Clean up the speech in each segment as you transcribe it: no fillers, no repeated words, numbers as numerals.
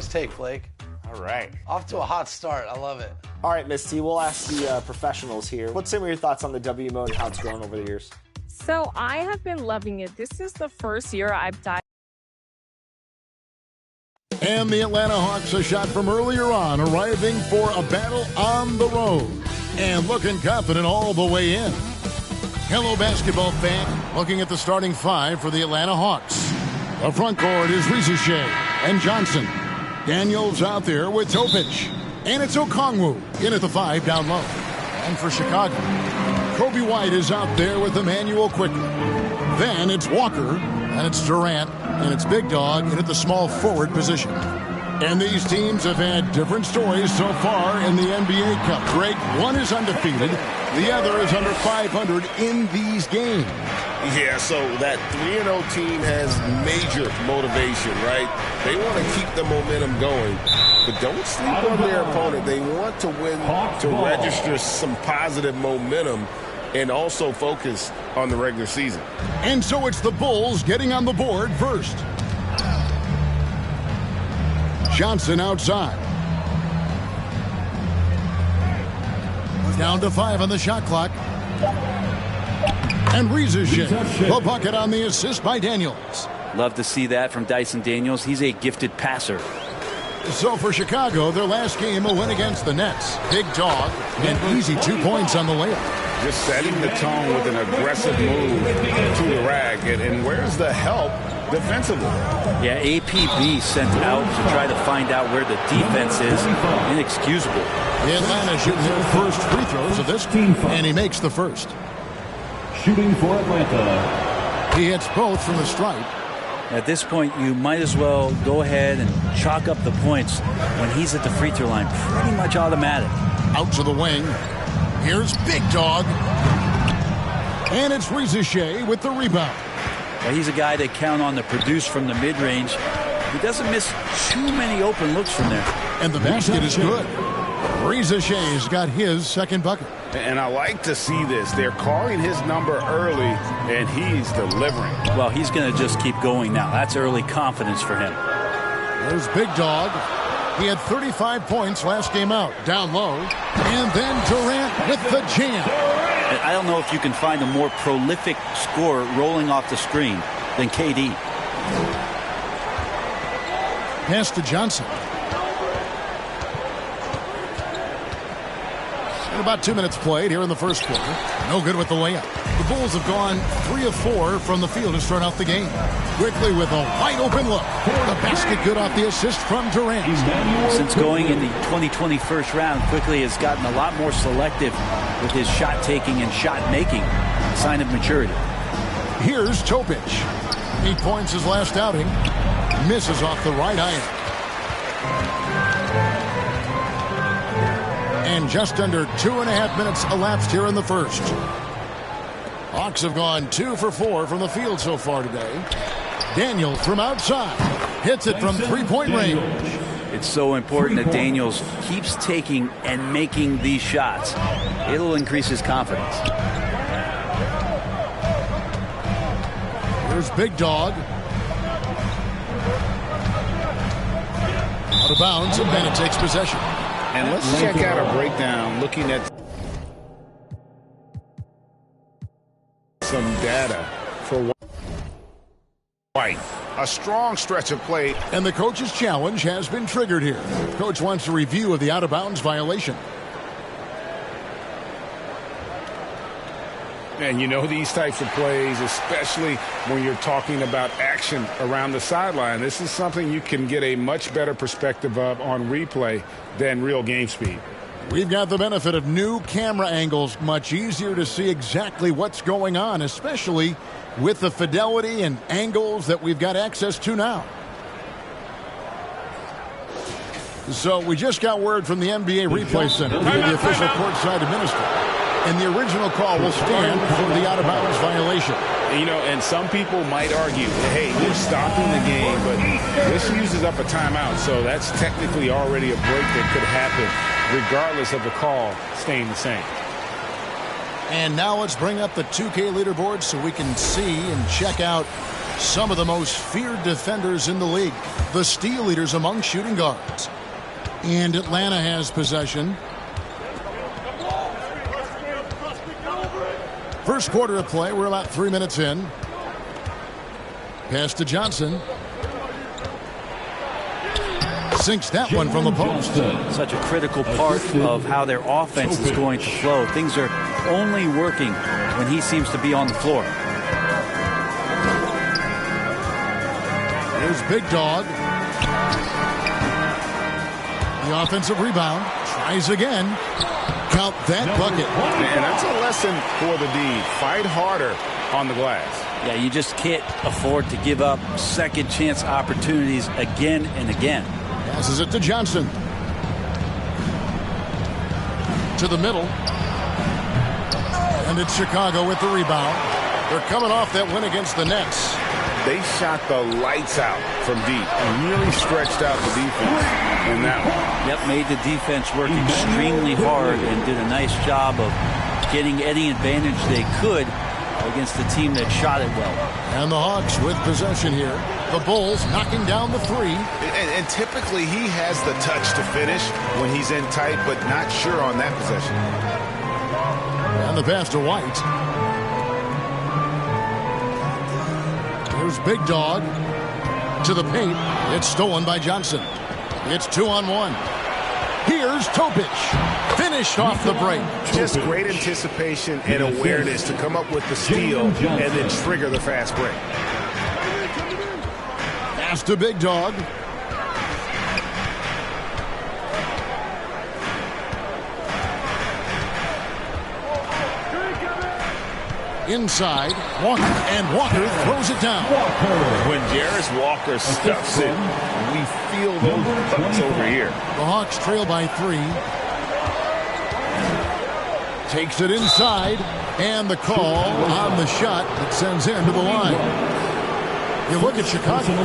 first take, Blake. All right. Off to a hot start. I love it. All right, Misty, we'll ask the professionals here. What's some of your thoughts on the W mode and how it's grown over the years? So I have been loving it. This is the first year I've dived. And the Atlanta Hawks, a shot from earlier on, arriving for a battle on the road and looking confident all the way in. Hello, basketball fan. Looking at the starting five for the Atlanta Hawks. The front court is Risacher and Johnson. Daniels out there with Topic. And it's Okongwu in at the 5 down low. And for Chicago, Kobe White is out there with Emmanuel Quickly. Then it's Walker, and it's Durant, and it's Big Dog in at the small forward position. And these teams have had different stories so far in the NBA Cup. Greg, one is undefeated. The other is under 500 in these games. Yeah, so that 3-0 team has major motivation, right? They want to keep the momentum going, but don't sleep on their opponent. They want to win to register some positive momentum and also focus on the regular season. And so it's the Bulls getting on the board first. Johnson outside. Down to 5 on the shot clock. And Risacher, the bucket on the assist by Daniels. Love to see that from Dyson Daniels. He's a gifted passer. So for Chicago, their last game, a win against the Nets. Big Dog, and easy 2 points on the layup. Just setting the tone with an aggressive move to the rack. And where's the help defensively? Yeah, APB sent out to try to find out where the defense is. Inexcusable. Atlanta shooting their first free throws of this team, and he makes the first. Shooting for Atlanta. He hits both from the stripe. At this point, you might as well go ahead and chalk up the points when he's at the free throw line. Pretty much automatic. Out to the wing. Here's Big Dog. And it's Risacher with the rebound. Well, he's a guy they count on to produce from the mid-range. He doesn't miss too many open looks from there. And the basket is good. Risacher's got his second bucket. And I like to see this. They're calling his number early, and he's delivering. Well, he's going to just keep going now. That's early confidence for him. There's Big Dog. He had 35 points last game out, down low. And then Durant with the jam. And I don't know if you can find a more prolific scorer rolling off the screen than KD. Pass to Johnson. And about 2 minutes played here in the first quarter. No good with the layup. The Bulls have gone 3 of 4 from the field to start out the game. Quickly with a wide open look. The basket good off the assist from Durant. Since going in the 2020 first round, Quickly has gotten a lot more selective with his shot taking and shot making. A sign of maturity. Here's Topic. 8 points his last outing. Misses off the right iron. And just under 2.5 minutes elapsed here in the first. Hawks have gone 2 for 4 from the field so far today. Daniels from outside hits it from three-point range. It's so important that Daniels keeps taking and making these shots. It'll increase his confidence. Here's Big Dog. Out of bounds, and Bennett takes possession. And let's check out a breakdown looking at some data for White. A strong stretch of play. And the coach's challenge has been triggered here. Coach wants a review of the out-of-bounds violation. And you know these types of plays, especially when you're talking about action around the sideline, this is something you can get a much better perspective of on replay than real game speed. We've got the benefit of new camera angles, much easier to see exactly what's going on, especially with the fidelity and angles that we've got access to now. So we just got word from the NBA Replay Center, the official courtside administrator. And the original call will stand for the out-of-bounds violation. You know, and some people might argue, hey, you're stopping the game, but this uses up a timeout, so that's technically already a break that could happen, regardless of the call staying the same. And now let's bring up the 2K leaderboard so we can see and check out Some of the most feared defenders in the league, the steal leaders among shooting guards. And Atlanta has possession. First quarter of play, we're about 3 minutes in. Pass to Johnson. Sinks that one from the post. Such a critical part of how their offense is going to flow. Things are only working when he seems to be on the floor. Here's Big Dog. The offensive rebound. Tries again. Count that bucket. And that's a lesson for the D. Fight harder on the glass. Yeah, you just can't afford to give up second chance opportunities again and again. Passes it to Johnson. To the middle. And it's Chicago with the rebound. They're coming off that win against the Nets. They shot the lights out from deep and really stretched out the defense in that one. Yep, made the defense work extremely hard and did a nice job of getting any advantage they could against the team that shot it well. And the Hawks with possession here. The Bulls knocking down the three. And typically he has the touch to finish when he's in tight, but not sure on that possession. And the pass to White. Here's Big Dog to the paint. It's stolen by Johnson. It's 2-on-1. Here's Topic. Finished off the break. Just great anticipation and awareness to come up with the steal and then trigger the fast break. Pass to Big Dog. Inside, Walker, and Walker throws it down. When Jarris Walker stuffs it, we feel those bucks over here. The Hawks trail by 3. Takes it inside, and the call on the shot that sends him to the line. You look at Chicago,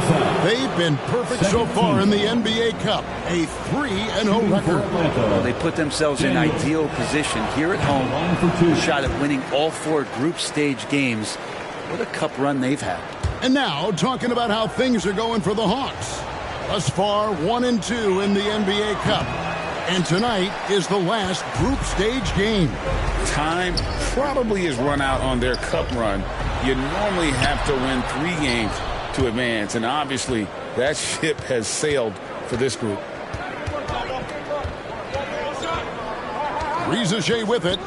they've been perfect so far in the NBA Cup. A 3-0 record. Well, they put themselves in ideal position here at home. Shot at winning all 4 group stage games. What a cup run they've had. And now, talking about how things are going for the Hawks. Thus far, 1-2 in the NBA Cup. And tonight is the last group stage game. Time probably is run out on their cup run. You normally have to win 3 games to advance, and obviously that ship has sailed for this group. Riza with it.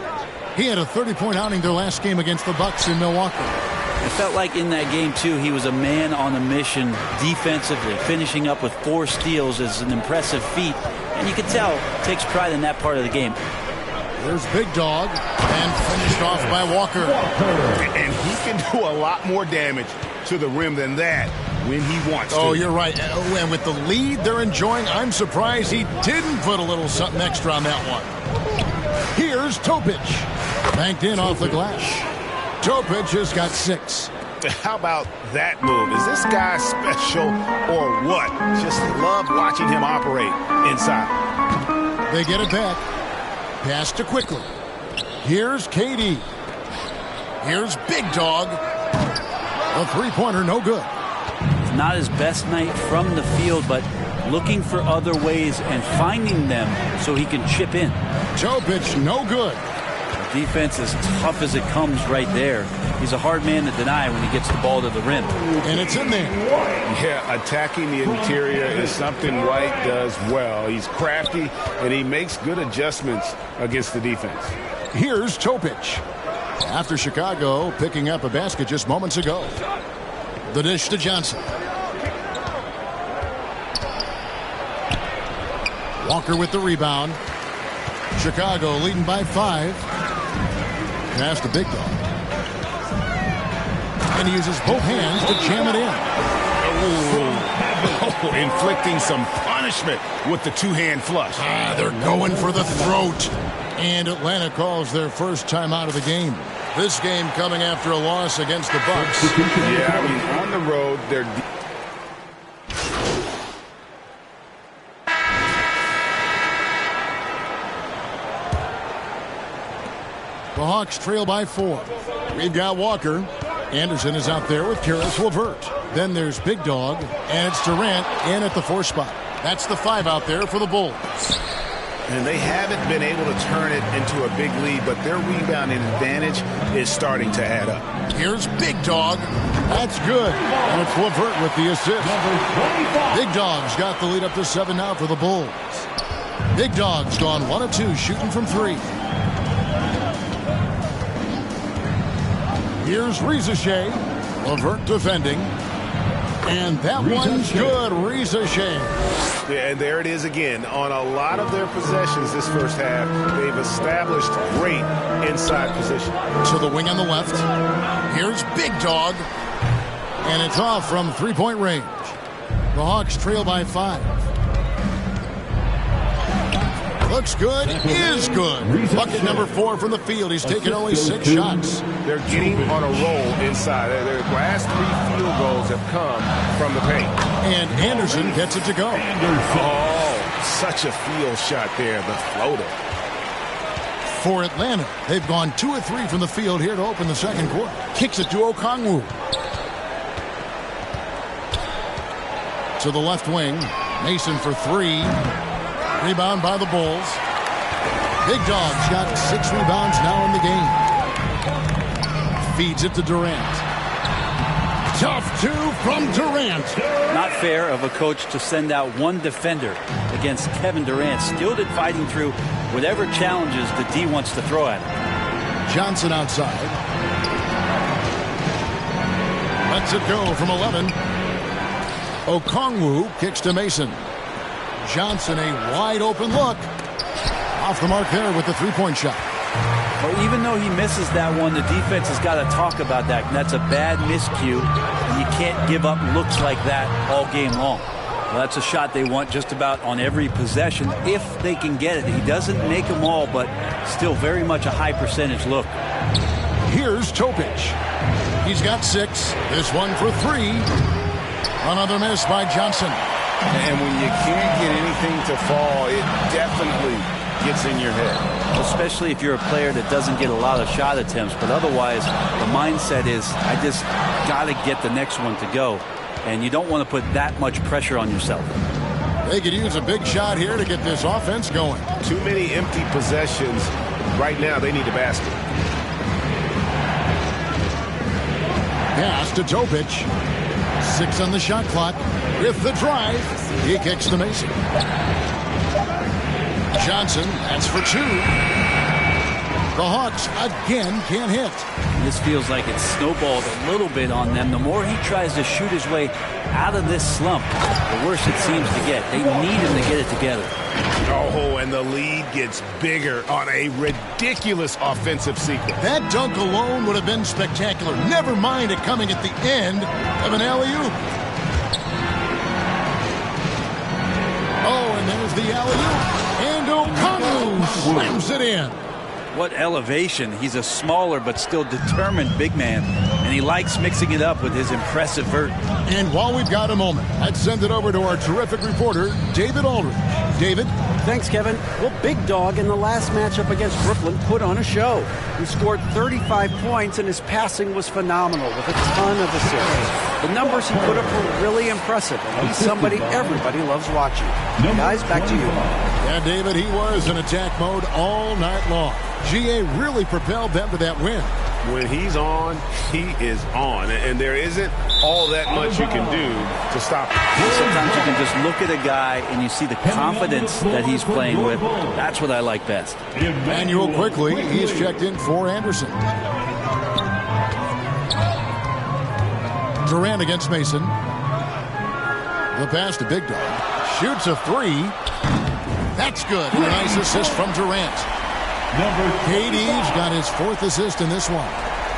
He had a 30-point outing their last game against the Bucks in Milwaukee. It felt like in that game, too, he was a man on a mission defensively. Finishing up with 4 steals is an impressive feat, and you can tell takes pride in that part of the game. There's Big Dog, and finished off by Walker. And he can do a lot more damage to the rim than that when he wants to. Oh, you're right. And with the lead they're enjoying, I'm surprised he didn't put a little something extra on that one. Here's Topic. Banked in off the glass. Topic has got 6. How about that move? Is this guy special or what? Just love watching him operate inside. They get it back. Pass to Quickly. Here's KD. Here's Big Dog. A 3-pointer, no good. It's not his best night from the field, but looking for other ways and finding them so he can chip in. Topic, no good. Defense is tough as it comes right there. He's a hard man to deny when he gets the ball to the rim. And it's in there. Yeah, attacking the interior is something White does well. He's crafty, and he makes good adjustments against the defense. Here's Topic. After Chicago picking up a basket just moments ago. The dish to Johnson. Walker with the rebound. Chicago leading by 5. Pass to Big Dog. And he uses both hands to jam it in. Oh, inflicting some punishment with the 2-hand flush. They're going for the throat. And Atlanta calls their first timeout of the game. This game coming after a loss against the Bucks. Yeah, I mean, on the road, they're... The Hawks trail by 4. We've got Walker. Anderson is out there with Caris LeVert. Then there's Big Dog, and it's Durant in at the 4 spot. That's the 5 out there for the Bulls. And they haven't been able to turn it into a big lead, but their rebounding advantage is starting to add up. Here's Big Dog. That's good. And it's LeVert with the assist. Big Dog's got the lead up to 7 now for the Bulls. Big Dog's gone 1 of 2 shooting from 3. Here's Reza Shea. LeVert defending. And that one's good. Reza Shea. Yeah, and there it is again. On a lot of their possessions this first half, they've established great inside position. To the wing on the left. Here's Big Dog. And it's off from 3-point range. The Hawks trail by 5. Looks good, is good. Bucket number 4 from the field. He's taken only 6 shots. They're getting on a roll inside. Their last 3 field goals have come from the paint. And Anderson gets it to go. Oh, such a field shot there, the floater. For Atlanta, they've gone 2 of 3 from the field here to open the second quarter. Kicks it to Okongwu. To the left wing. Mason for 3. Rebound by the Bulls. Big Dog's got 6 rebounds now in the game. Feeds it to Durant. Tough 2 from Durant. Not fair of a coach to send out one defender against Kevin Durant, skilled at fighting through whatever challenges the D wants to throw at him. Johnson outside. Lets it go from 11. Okongwu kicks to Mason. Johnson, a wide open look. Off the mark there with the 3-point shot. Well, even though he misses that one, the defense has got to talk about that. That's a bad miscue. And you can't give up looks like that all game long. Well, that's a shot they want just about on every possession if they can get it. He doesn't make them all, but still very much a high percentage look. Here's Topic. He's got 6. This one for 3. Another miss by Johnson. And when you can't get anything to fall, it definitely gets in your head. Especially if you're a player that doesn't get a lot of shot attempts. But otherwise, the mindset is, I just got to get the next one to go. And you don't want to put that much pressure on yourself. They could use a big shot here to get this offense going. Too many empty possessions. Right now, they need a basket. Pass to Topic. 6 on the shot clock. With the drive, he kicks to Mason. Johnson, that's for 2. The Hawks again can't hit. This feels like it's snowballed a little bit on them. The more he tries to shoot his way out of this slump, the worse it seems to get. They need him to get it together. Oh, and the lead gets bigger on a ridiculous offensive sequence. That dunk alone would have been spectacular. Never mind it coming at the end of an alley-oop. Oh, and there's the alley-oop. And Okongwu slams it in. What elevation. He's a smaller but still determined big man. And he likes mixing it up with his impressive vert. And while we've got a moment, let's send it over to our terrific reporter, David Aldridge. David? Thanks, Kevin. Well, Big Dog in the last matchup against Brooklyn put on a show. He scored 35 points, and his passing was phenomenal with a ton of assists. The numbers he put up were really impressive, and he's somebody everybody loves watching. Guys, back to you. Yeah, David, he was in attack mode all night long. GA really propelled them to that win. When he's on, he is on. And there isn't all that much you can do to stop him. Sometimes you can just look at a guy and you see the confidence that he's playing with. That's what I like best. Manuel quickly, he's checked in for Anderson. Durant against Mason. The pass to Big Dog. Shoots a 3. That's good. And a nice assist from Durant. KD's got his 4th assist in this one.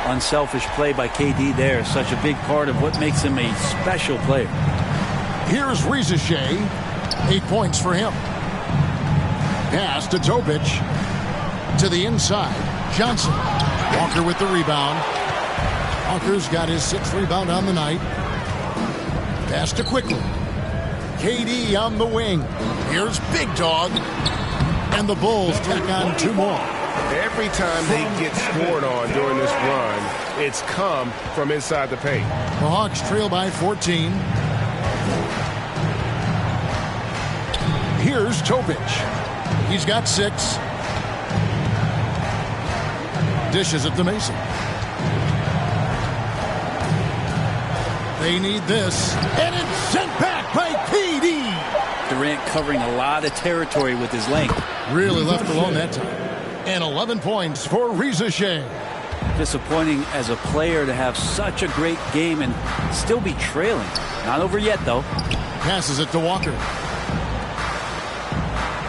Unselfish play by KD there. Such a big part of what makes him a special player. Here's Reza Shea. 8 points for him. Pass to Topic. To the inside. Johnson. Walker with the rebound. Walker's got his 6th rebound on the night. Pass to Quickly. KD on the wing. Here's Big Dog. And the Bulls tack on 2 more. Every time they get scored on during this run, it's come from inside the paint. The Hawks trail by 14. Here's Topic. He's got 6. Dishes it to Mason. They need this. And it's sent back by KD. Durant covering a lot of territory with his length. Really left alone that time. And 11 points for Reza Shea. Disappointing as a player to have such a great game and still be trailing. Not over yet, though. Passes it to Walker.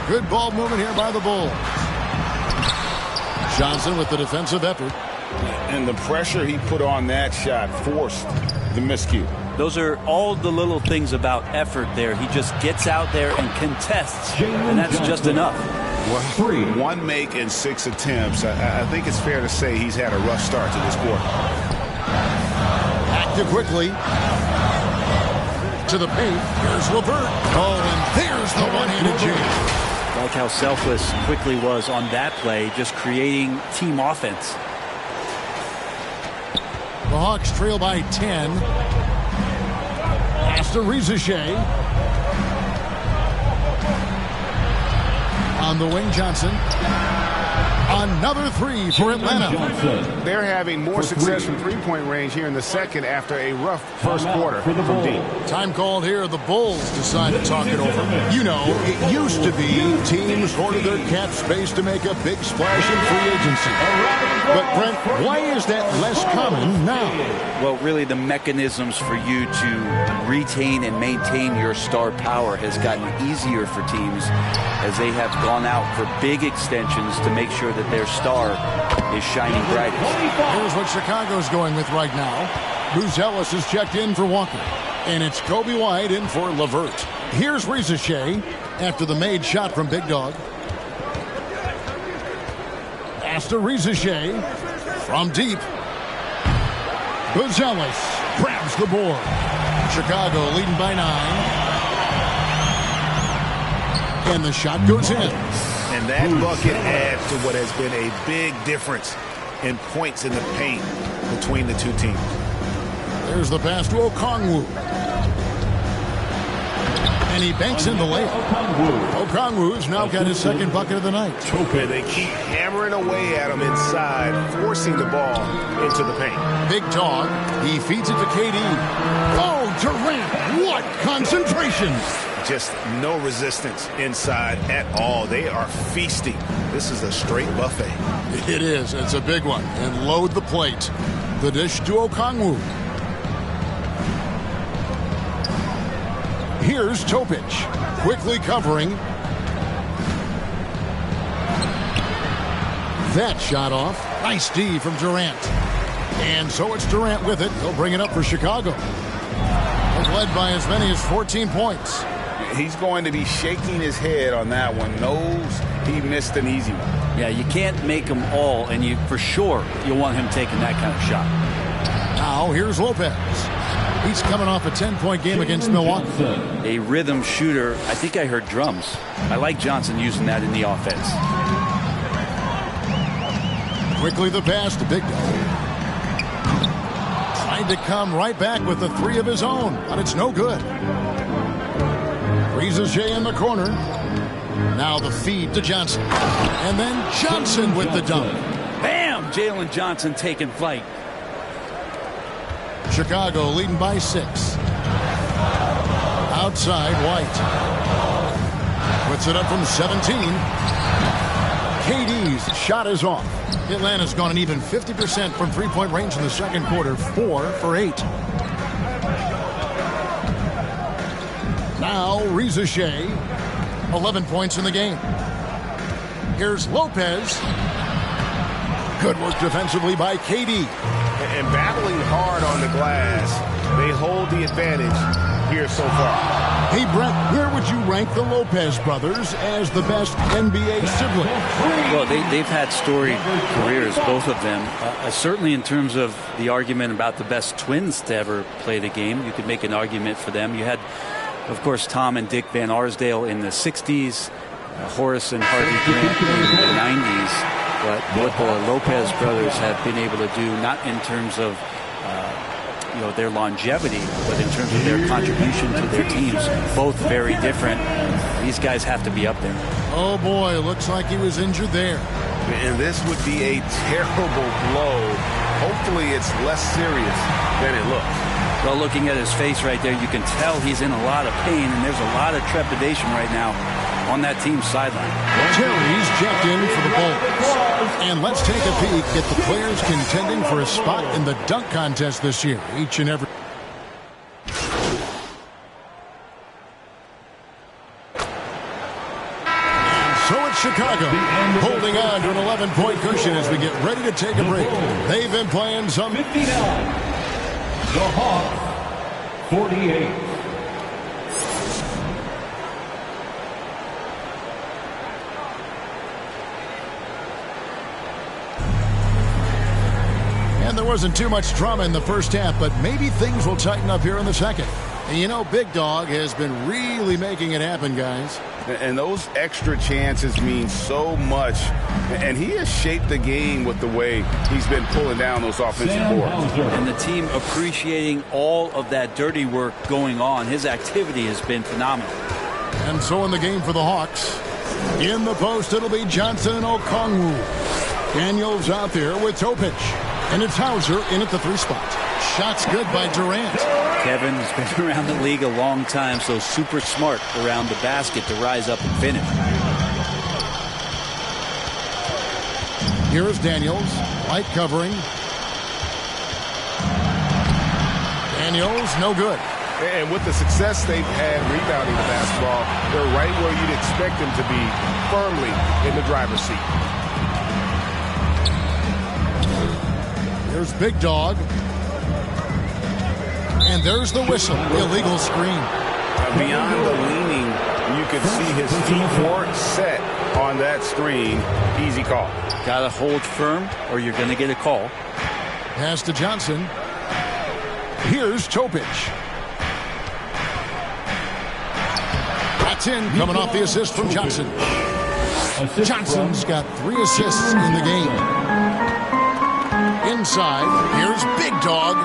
Good ball movement here by the Bulls. Johnson with the defensive effort. And the pressure he put on that shot forced the miscue. Those are all the little things about effort there. He just gets out there and contests, and that's just enough. Well, 1 make and 6 attempts. I think it's fair to say he's had a rough start to this quarter. Active quickly. To the paint. Here's LeVert. Oh, and there's the one-handed jam. Like how selfless Quickly was on that play, just creating team offense. The Hawks trail by 10. Pass to Reza Shea. On the wing, Johnson. Another 3 for Atlanta. They're having more success from three-point range here in the second after a rough first quarter from deep. Time called here. The Bulls decide to talk it over. You know, it used to be teams hoarded their cap space to make a big splash in free agency. But, Brent, why is that less common now? Well, really the mechanisms for you to retain and maintain your star power has gotten easier for teams as they have gone out for big extensions to make sure that their star is shining brightest. Here's what Chicago's going with right now. Buzelis is checked in for Walker. And it's Kobe White in for LeVert. Here's Reza Shea after the made shot from Big Dog. Pass to Reza Shea from deep. Buzelis grabs the board. Chicago leading by 9. And the shot goes in. And that bucket adds to what has been a big difference in points in the paint between the two teams. There's the pass to Okongwu. And he banks in the layup. Okongwu's now got his second bucket of the night. And they keep hammering away at him inside, forcing the ball into the paint. Big Dog. He feeds it to KD. Oh, Durant. What concentration. Just no resistance inside at all. They are feasting. This is a straight buffet. It is. It's a big one. And load the plate. The dish to Okongwu. Here's Topic. Quickly covering. That shot off. Nice D from Durant. And so it's Durant with it. He'll bring it up for Chicago. They've led by as many as 14 points. He's going to be shaking his head on that one. Knows he missed an easy one. Yeah, you can't make them all, and you for sure you'll want him taking that kind of shot. Now here's Lopez. He's coming off a 10-point game against Milwaukee. A rhythm shooter. I think I heard drums. I like Johnson using that in the offense. Quickly the pass to Big Dog. Tried to come right back with the 3 of his own, but it's no good. Reza Shea in the corner. Now the feed to Johnson. And then Johnson with the dunk. Bam! Jalen Johnson taking flight. Chicago leading by 6. Outside, White. Puts it up from 17. KD's shot is off. Atlanta's gone an even 50% from three-point range in the second quarter. 4 for 8. Now Reza Shea. 11 points in the game. Here's Lopez. Good work defensively by KD. And battling hard on the glass, they hold the advantage here so far. Hey, Brent, where would you rank the Lopez brothers as the best NBA siblings? Well, they've had storied careers, both of them. Certainly in terms of the argument about the best twins to ever play the game, you could make an argument for them. You had, of course, Tom and Dick Van Arsdale in the 60s, Horace and Harvey Grant in the 90s. But what the Lopez brothers have been able to do, not in terms of their longevity, but in terms of their contribution to their teams, both very different. These guys have to be up there. Oh boy, looks like he was injured there. And this would be a terrible blow. Hopefully it's less serious than it looks. Well, looking at his face right there, you can tell he's in a lot of pain, and there's a lot of trepidation right now on that team's sideline. Terry's checked in for the Bulls. And let's take a peek at the players contending for a spot in the dunk contest this year. Each and every... So it's Chicago holding on to an 11-point cushion as we get ready to take a break. They've been playing some... 59. The Hawks, 48. And there wasn't too much drama in the first half, but maybe things will tighten up here in the second. And you know, Big Dog has been really making it happen, guys. And those extra chances mean so much. And he has shaped the game with the way he's been pulling down those offensive boards. And the team appreciating all of that dirty work going on. His activity has been phenomenal. And so in the game for the Hawks, in the post, it'll be Johnson and Okongwu. Daniels out there with Topic. And it's Hauser in at the 3 spot. Shots good by Durant. Kevin has been around the league a long time, so super smart around the basket to rise up and finish. Here's Daniels, light covering. Daniels, no good. And with the success they've had rebounding the basketball, they're right where you'd expect them to be, firmly in the driver's seat. There's Big Dog. And there's the whistle. Illegal screen. Beyond the leaning, you could see his feet weren't set on that screen. Easy call. Got to hold firm or you're going to get a call. Pass to Johnson. Here's Topic. That's in, coming off the assist from Johnson. Johnson's got 3 assists in the game. Inside, here's Big Dog.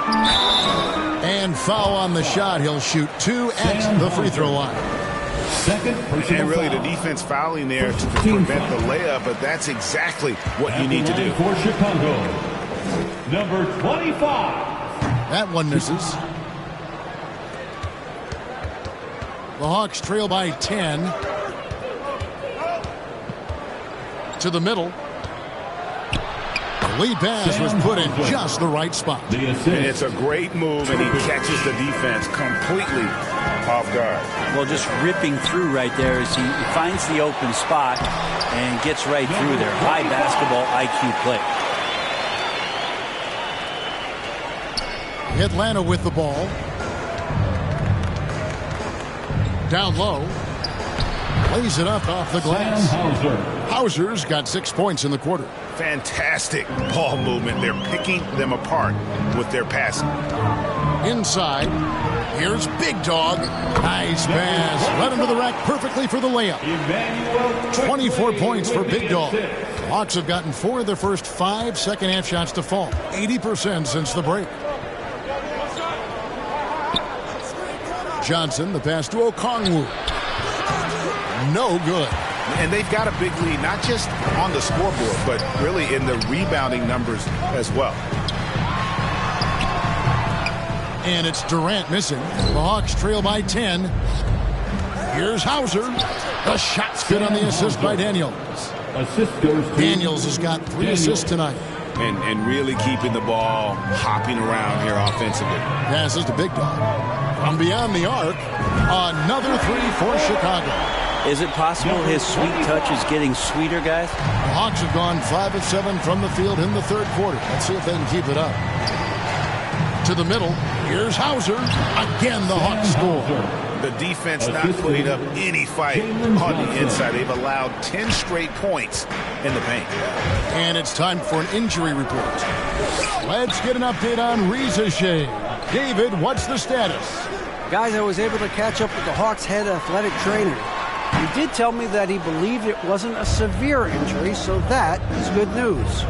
And foul on the shot. He'll shoot 2 at the free throw line. And really the defense fouling there to prevent the layup, but that's exactly what you need to do. For Chicago, number 25. That one misses. The Hawks trail by 10. To the middle. The lead pass was put in just the right spot. And it's a great move, and he catches the defense completely off guard. Well, just ripping through right there as he finds the open spot and gets right through there. High basketball IQ play. Atlanta with the ball. Down low. Lays it up off the glass. Hauser's got 6 points in the quarter. Fantastic ball movement. They're picking them apart with their passing. Inside, here's Big Dog. Nice pass. Led him to the rack perfectly for the layup. 24 points for Big Dog. The Hawks have gotten 4 of their first 5 second-half shots to fall. 80% since the break. Johnson, the pass to Okongwu. No good. And they've got a big lead, not just on the scoreboard, but really in the rebounding numbers as well. And it's Durant missing. The Hawks trail by 10. Here's Hauser. The shot's good on the assist by Daniels. Daniels has got 3 assists tonight. And really keeping the ball hopping around here offensively. Passes to Big Dog. From beyond the arc, another 3 for Chicago. Is it possible his sweet touch is getting sweeter, guys? The Hawks have gone 5 of 7 from the field in the third quarter. Let's see if they can keep it up. To the middle. Here's Hauser. Again, the Hawks score. The defense not putting up any fight on the inside. They've allowed 10 straight points in the paint. And it's time for an injury report. Let's get an update on Reza Shea. David, what's the status? Guys, I was able to catch up with the Hawks head athletic trainer. He did tell me that he believed it wasn't a severe injury, so that is good news.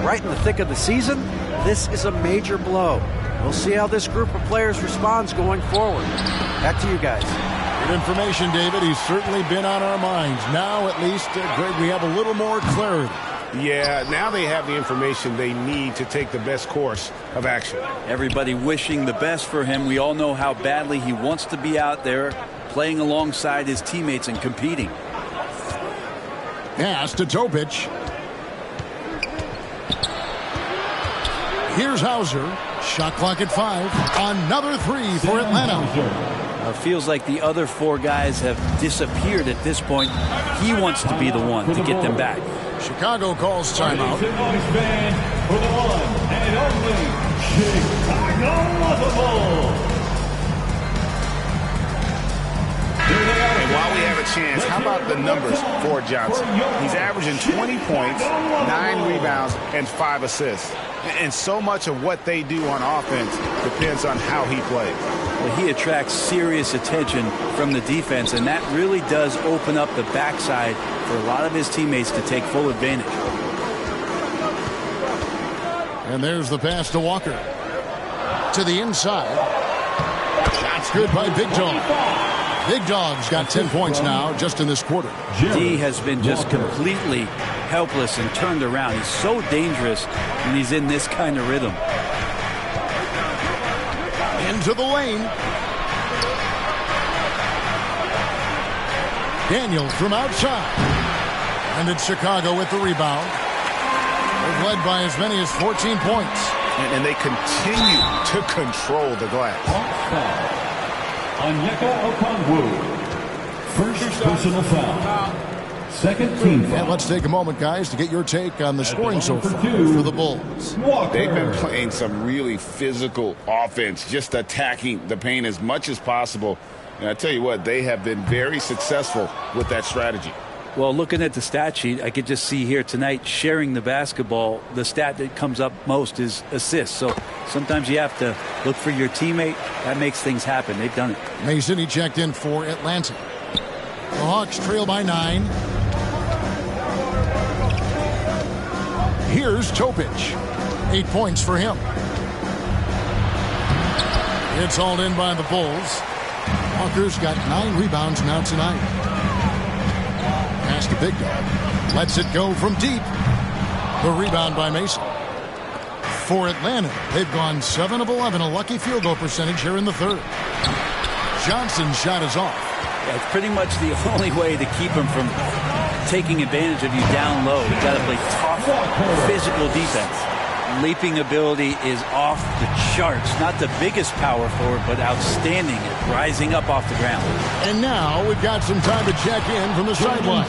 Right in the thick of the season, this is a major blow. We'll see how this group of players responds going forward. Back to you guys. Good information, David. He's certainly been on our minds. Now, at least, Greg, we have a little more clarity. Yeah, now they have the information they need to take the best course of action. Everybody wishing the best for him. We all know how badly he wants to be out there playing alongside his teammates and competing. Pass to Topic. Here's Hauser. Shot clock at 5. Another 3 for Atlanta. Feels like the other 4 guys have disappeared at this point. He wants to be the one to get them back. Chicago calls timeout. For the one and only Chicago Bulls. And while we have a chance, how about the numbers for Johnson? He's averaging 20 points, 9 rebounds, and 5 assists. And so much of what they do on offense depends on how he plays. Well, he attracts serious attention from the defense, and that really does open up the backside for a lot of his teammates to take full advantage. And there's the pass to Walker. To the inside. Shot's good by Big Dog. Big Dog's got 10 points now just in this quarter. D has been just completely helpless and turned around. He's so dangerous when he's in this kind of rhythm. Into the lane. Daniels from outside. And it's Chicago with the rebound. They've led by as many as 14 points. And they continue to control the glass. Onyeka Okongwu. First personal foul. Second team foul. And let's take a moment, guys, to get your take on the scoring so far for the Bulls. They've been playing some really physical offense, just attacking the paint as much as possible. And I tell you what, they have been very successful with that strategy. Well, looking at the stat sheet, I could just see here tonight sharing the basketball. The stat that comes up most is assists. So sometimes you have to look for your teammate. That makes things happen. They've done it. Mason, he checked in for Atlanta. The Hawks trail by 9. Here's Topic. 8 points for him. It's hauled in by the Bulls. Walker's got 9 rebounds now tonight. Pass to Big Dog. Lets it go from deep. The rebound by Mason. For Atlanta, they've gone 7 of 11, a lucky field goal percentage here in the third. Johnson's shot is off. Yeah, it's pretty much the only way to keep him from taking advantage of you down low. You got to play tough, physical defense. Leaping ability is off the charts. Not the biggest power forward, but outstanding at rising up off the ground. And now we've got some time to check in from the sideline.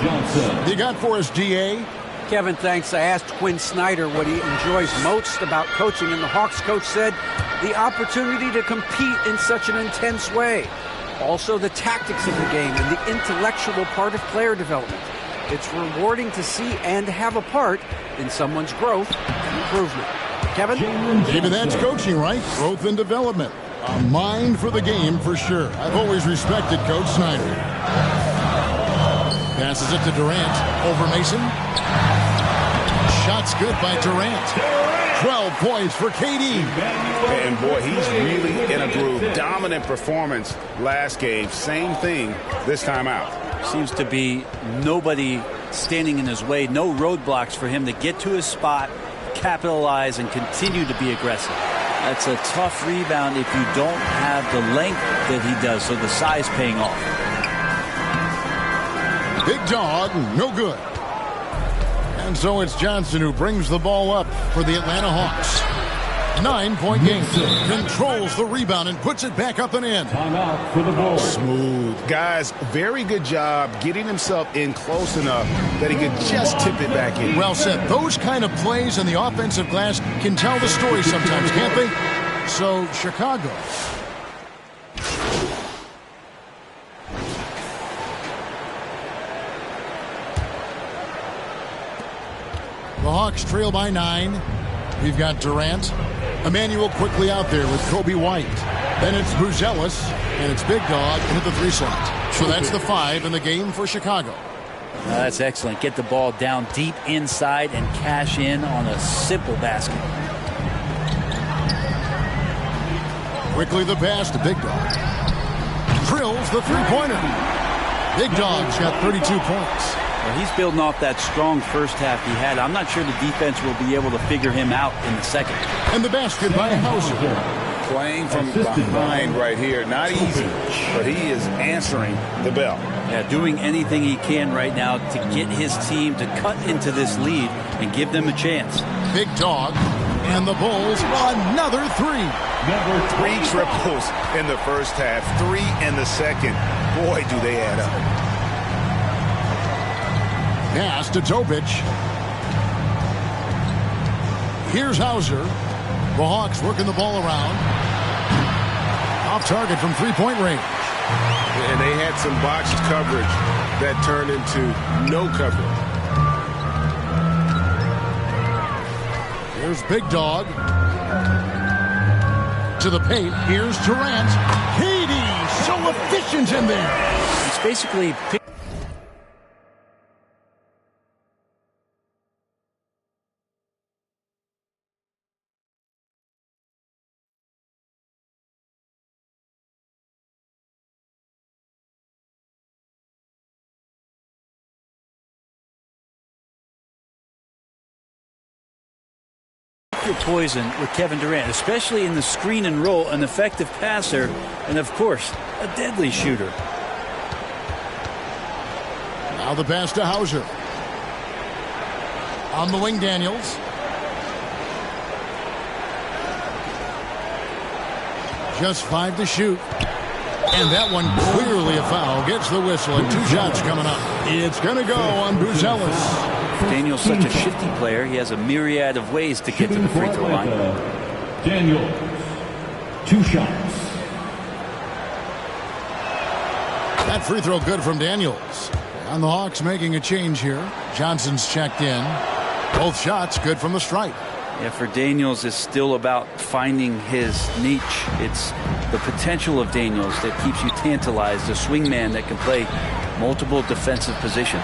You got for us, DA? Kevin, thanks. I asked Quinn Snyder what he enjoys most about coaching, and the Hawks coach said the opportunity to compete in such an intense way. Also, the tactics of the game and the intellectual part of player development. It's rewarding to see and have a part in someone's growth and improvement. Kevin? Maybe that's coaching, right? Growth and development. A mind for the game for sure. I've always respected Coach Snyder. Passes it to Durant. Over Mason. Shot's good by Durant. 12 points for KD. And boy, he's really in a groove. Dominant performance last game. Same thing this time out. Seems to be nobody standing in his way. No roadblocks for him to get to his spot, capitalize, and continue to be aggressive. That's a tough rebound if you don't have the length that he does, so the size paying off. Big Dog, no good. And so it's Johnson who brings the ball up for the Atlanta Hawks. 9-point game. Controls the rebound and puts it back up and in. Timeout for the Bulls. Smooth. Guys, very good job getting himself in close enough that he could just tip it back in. Well said. Those kind of plays in the offensive glass can tell the story sometimes, can't they? So, Chicago. The Hawks trail by 9. We've got Durant. Emmanuel quickly out there with Kobe White. Then it's Buzelis. And it's Big Dog into the 3 slot. So that's the 5 in the game for Chicago. That's excellent. Get the ball down deep inside and cash in on a simple basket. Quickly the pass to Big Dog. Drills the 3-pointer. Big Dog's got 32 points. Well, he's building off that strong first half he had. I'm not sure the defense will be able to figure him out in the second. And the basket by Hauser. Playing from behind right here. Not easy, but he is answering the bell. Yeah, doing anything he can right now to get his team to cut into this lead and give them a chance. Big Dog and the Bulls another 3. 3 triples in the first half, 3 in the second. Boy, do they add up. Pass to Topic. Here's Hauser. The Hawks working the ball around. Off target from 3-point range. And they had some botched coverage that turned into no coverage. Here's Big Dog. To the paint. Here's Durant. Katie, so efficient in there. It's basically... poison with Kevin Durant, especially in the screen and roll, an effective passer, and of course, a deadly shooter. Now the pass to Hauser. On the wing, Daniels. Just 5 to shoot. And that one clearly a foul. Gets the whistle and 2 shots coming up. It's going to go on Buzelis. Daniel's such a shifty player. He has a myriad of ways to get to the free throw line. Daniels, 2 shots. That free throw good from Daniels. And the Hawks making a change here. Johnson's checked in. Both shots good from the stripe. Yeah, for Daniels, it's still about finding his niche. It's the potential of Daniels that keeps you tantalized. A swingman that can play multiple defensive positions.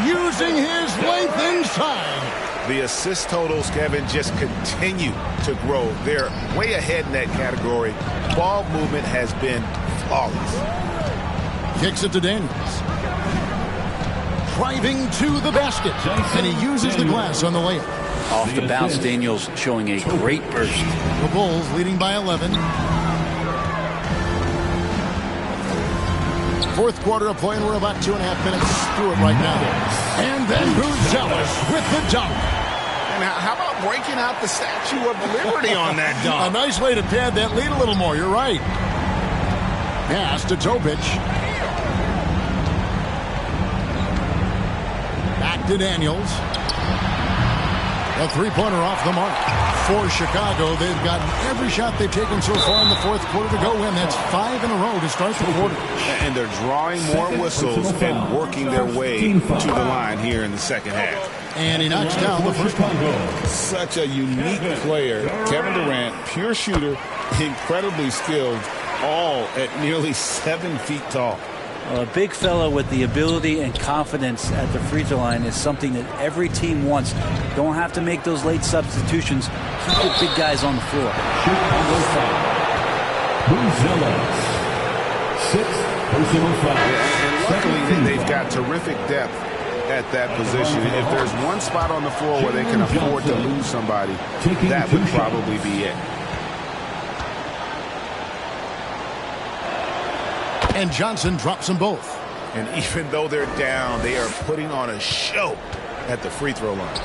Using his length inside. The assist totals, Kevin, just continue to grow. They're way ahead in that category. Ball movement has been flawless. Kicks it to Daniels. Driving to the basket. And he uses the glass on the layup. Off the bounce, Daniels showing a great burst. The Bulls leading by 11. Fourth quarter of play, and we're about 2.5 minutes through it right now. And then Buzelis with the dunk. And how about breaking out the Statue of Liberty on that dunk? A nice way to pad that lead a little more. You're right. Pass to Topic. Back to Daniels. A 3-pointer off the mark. For Chicago, they've gotten every shot they've taken so far in the fourth quarter to go in. That's 5 in a row to start the quarter. And they're drawing more whistles and working their way to the line here in the second half. And he knocks down the first one. Such a unique player. Kevin Durant, pure shooter, incredibly skilled, all at nearly 7 feet tall. Well, a big fellow with the ability and confidence at the free throw line is something that every team wants. Don't have to make those late substitutions. Keep the big guys on the floor. Buzelis, 6th personal foul. And luckily, they've got terrific depth at that position. If there's one spot on the floor where they can afford to lose somebody, that would probably be it. And Johnson drops them both. And even though they're down, they are putting on a show at the free throw line.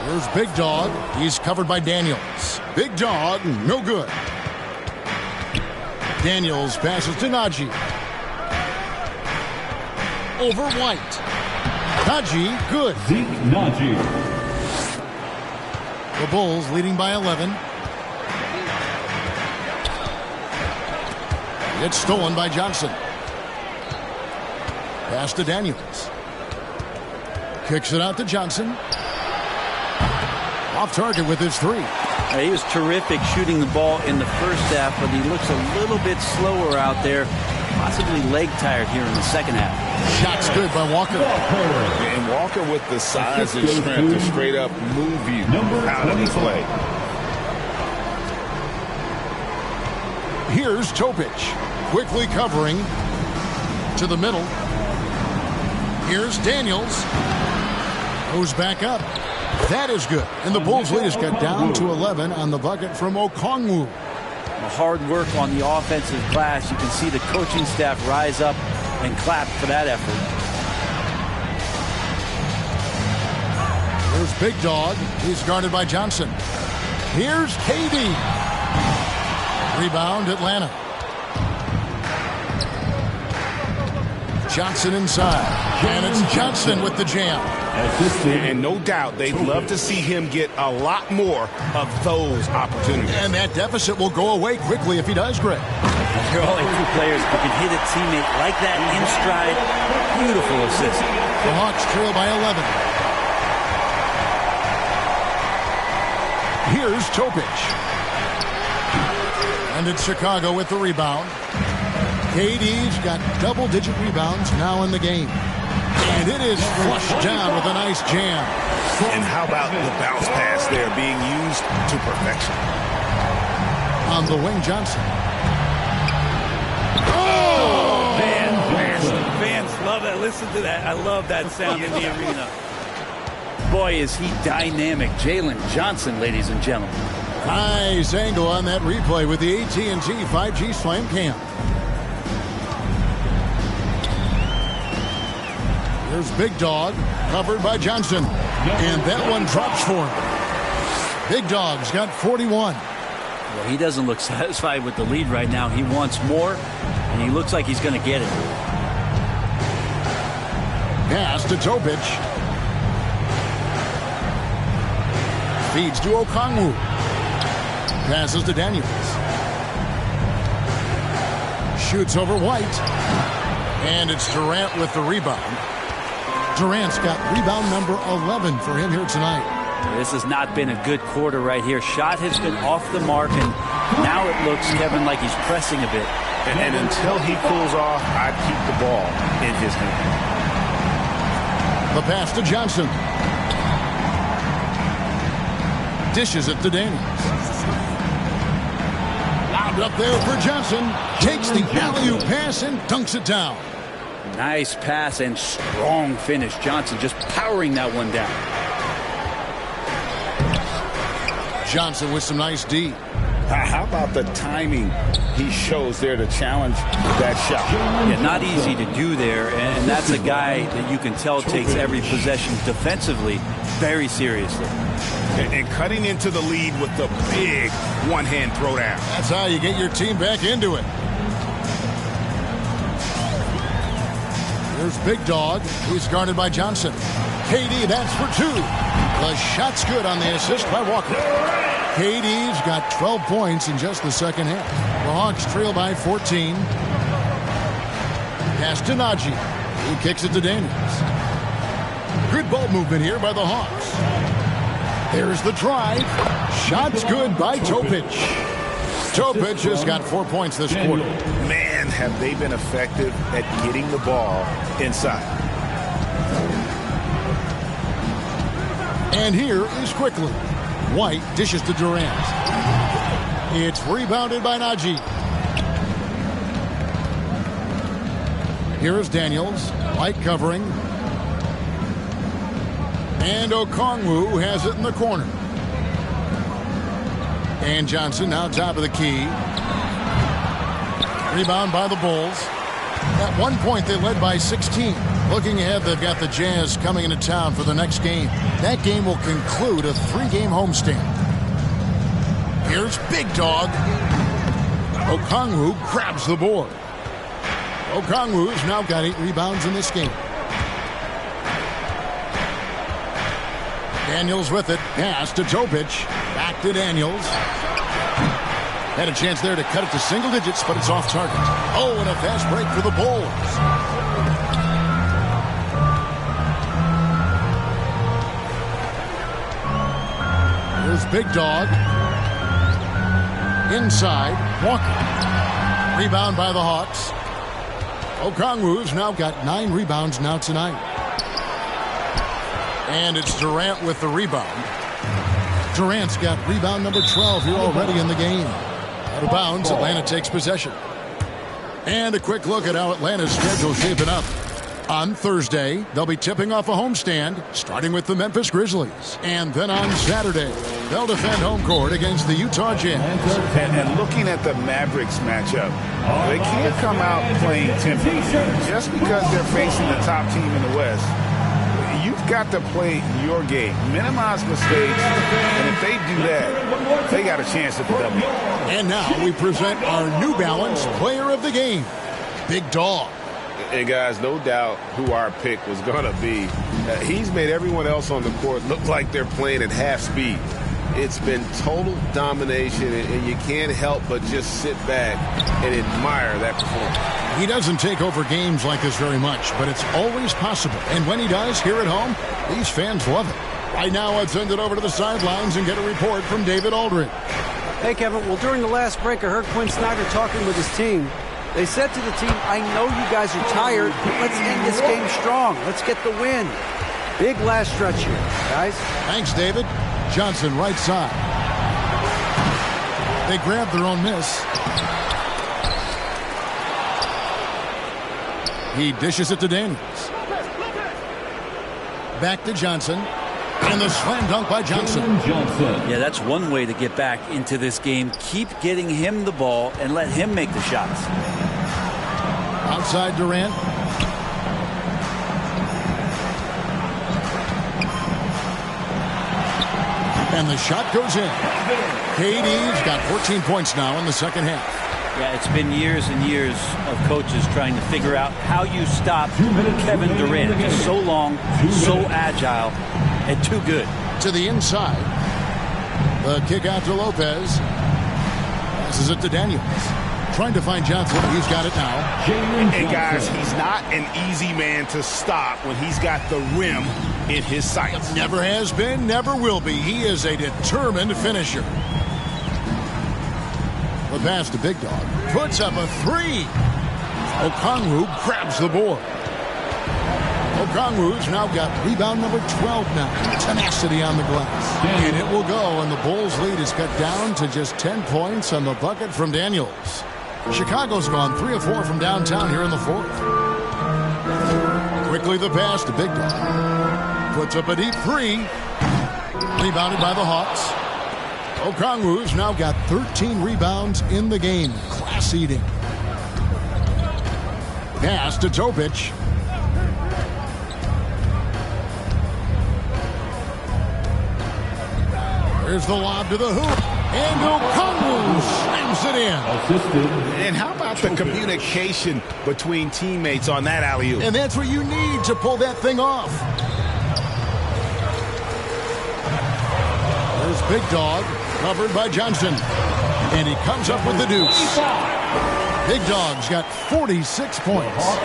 Here's Big Dog. He's covered by Daniels. Big Dog, no good. Daniels passes to Najee. Over White. Najee, good. Zeke Najee. The Bulls leading by 11. It's stolen by Johnson. Pass to Daniels. Kicks it out to Johnson. Off target with his 3. He was terrific shooting the ball in the first half, but he looks a little bit slower out there, possibly leg tired here in the second half. Shots good by Walker. And Walker with the size and strength to straight up move you out of the play. Here's Topic, quickly covering to the middle. Here's Daniels. Goes back up. That is good. And the Bulls lead is cut down to 11 on the bucket from Okongwu. Hard work on the offensive glass. You can see the coaching staff rise up and clap for that effort. Here's Big Dog. He's guarded by Johnson. Here's KD. Rebound, Atlanta. Johnson inside. And it's Johnson with the jam. And no doubt they'd love to see him get a lot more of those opportunities. And that deficit will go away quickly if he does, Greg. There are only two players who can hit a teammate like that in stride. Beautiful assist. The Hawks trail by 11. Here's Topic. And it's Chicago with the rebound. KD's got double-digit rebounds now in the game. And it is flushed down with a nice jam. And how about the bounce pass there being used to perfection? On the wing, Johnson. Oh! Fans love that. Listen to that. I love that sound in the arena. Boy, is he dynamic. Jalen Johnson, ladies and gentlemen. Nice angle on that replay with the AT&T 5G Slam Cam. There's Big Dog, covered by Johnson. And that one drops for him. Big Dog's got 41. Well, he doesn't look satisfied with the lead right now. He wants more, and he looks like he's going to get it. Pass to Topic. Feeds to Okongwu. Passes to Daniels. Shoots over White. And it's Durant with the rebound. Durant's got rebound number 11 for him here tonight. This has not been a good quarter right here. Shot has been off the mark, and now it looks, Kevin, like he's pressing a bit. And until he cools off, I'd keep the ball in his hand. The pass to Johnson. Dishes it to Daniels. Wound up there for Johnson. Takes the alley-oop pass and dunks it down. Nice pass and strong finish. Johnson just powering that one down. Johnson with some nice D. How about the timing he shows there to challenge that shot? Yeah, not easy to do there, and that's a guy that you can tell takes every possession defensively very seriously. And cutting into the lead with the big one-hand throwdown. That's how you get your team back into it. Here's Big Dog. He's guarded by Johnson. KD, that's for two. The shot's good on the assist by Walker. KD's got 12 points in just the second half. The Hawks trail by 14. Pass to Najee. He kicks it to Daniels. Good ball movement here by the Hawks. There's the drive. Shot's good by Topic. Topic has got 4 points this quarter. Man, have they been effective at getting the ball inside. And here is Quickly. White dishes to Durant. It's rebounded by Najee. Here is Daniels. White covering. And Okongwu has it in the corner. And Johnson now top of the key. Rebound by the Bulls. At one point, they led by 16. Looking ahead, they've got the Jazz coming into town for the next game. That game will conclude a 3-game homestand. Here's Big Dog. Okongwu grabs the board. Okongwu's now got 8 rebounds in this game. Daniels with it. Pass to Topic. Back to Daniels. Had a chance there to cut it to single digits, but it's off target. Oh, and a fast break for the Bulls. Here's Big Dog. Inside, Walker. Rebound by the Hawks. Okongwu's now got 9 rebounds now tonight. And it's Durant with the rebound. Durant's got rebound number 12 here already in the game. Out of bounds, Atlanta takes possession. And a quick look at how Atlanta's schedule shaping up. On Thursday, they'll be tipping off a homestand, starting with the Memphis Grizzlies. And then on Saturday, they'll defend home court against the Utah Jazz. And looking at the Mavericks matchup, they can't come out playing timid. Just because they're facing the top team in the West, you've got to play your game. Minimize mistakes, and if they do that, they got a chance at the W. And now we present our New Balance Player of the Game, Big Dog. And guys, no doubt who our pick was going to be. He's made everyone else on the court look like they're playing at half speed. It's been total domination, and you can't help but just sit back and admire that performance. He doesn't take over games like this very much, but it's always possible. And when he does, here at home, these fans love it. Right now, let's send it over to the sidelines and get a report from David Aldridge. Hey, Kevin. Well, during the last break, I heard Quinn Snyder talking with his team. They said to the team, I know you guys are tired, but let's end this game strong. Let's get the win. Big last stretch here, guys. Thanks, David. Johnson, right side. They grab their own miss. He dishes it to Daniels. Back to Johnson. And the slam dunk by Johnson. Yeah, that's one way to get back into this game. Keep getting him the ball and let him make the shots. Outside Durant. And the shot goes in. KD's got 14 points now in the second half. Yeah, it's been years and years of coaches trying to figure out how you stop Kevin Durant. Just so long, so agile, and too good. To the inside. The kick out to Lopez. Passes it to Daniels. Trying to find Johnson. He's got it now. And guys, he's not an easy man to stop when he's got the rim in his sights. Never has been, never will be. He is a determined finisher. The pass to Big Dog. Puts up a 3. Okongwu grabs the board. Okongwu's now got rebound number 12 now. Tenacity on the glass. And it will go, and the Bulls' lead is cut down to just 10 points on the bucket from Daniels. Chicago's gone 3 of 4 from downtown here in the fourth. Quickly the pass to Big Dog. Puts up a deep 3. Rebounded by the Hawks. Okongwu's now got 13 rebounds in the game. Class eating. Pass to Topic. There's the lob to the hoop. And Okongwu slams it in. And how about the communication between teammates on that alley-oop? And that's what you need to pull that thing off. There's Big Dog, covered by Johnson. And he comes up with the deuce. Big Dog's got 46 points.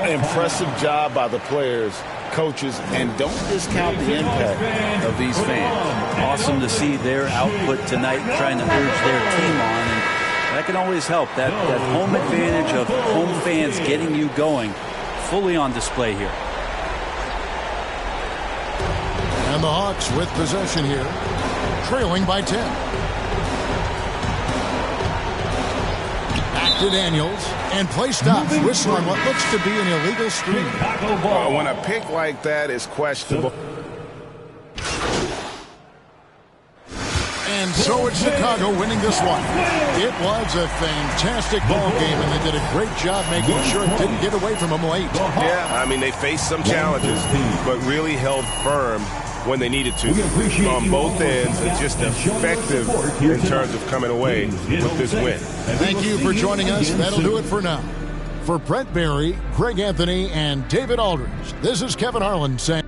Impressive job by the players, coaches, and don't discount the impact of these fans. Awesome to see their output tonight, trying to urge their team on. And that can always help. That home advantage of home fans getting you going, fully on display here. And the Hawks with possession here, trailing by 10. Back to Daniels, and play stops. Whistle on what looks to be an illegal screen. When a pick like that is questionable. And so it's Chicago winning this one. It was a fantastic ball game, and they did a great job making sure it didn't get away from them late. Yeah, I mean, they faced some challenges, but really held firm when they needed to on both ends, and just effective in terms of coming away with this win. Thank you for joining us. That'll do it for now. For Brent Barry, Greg Anthony, and David Aldridge, this is Kevin Harlan saying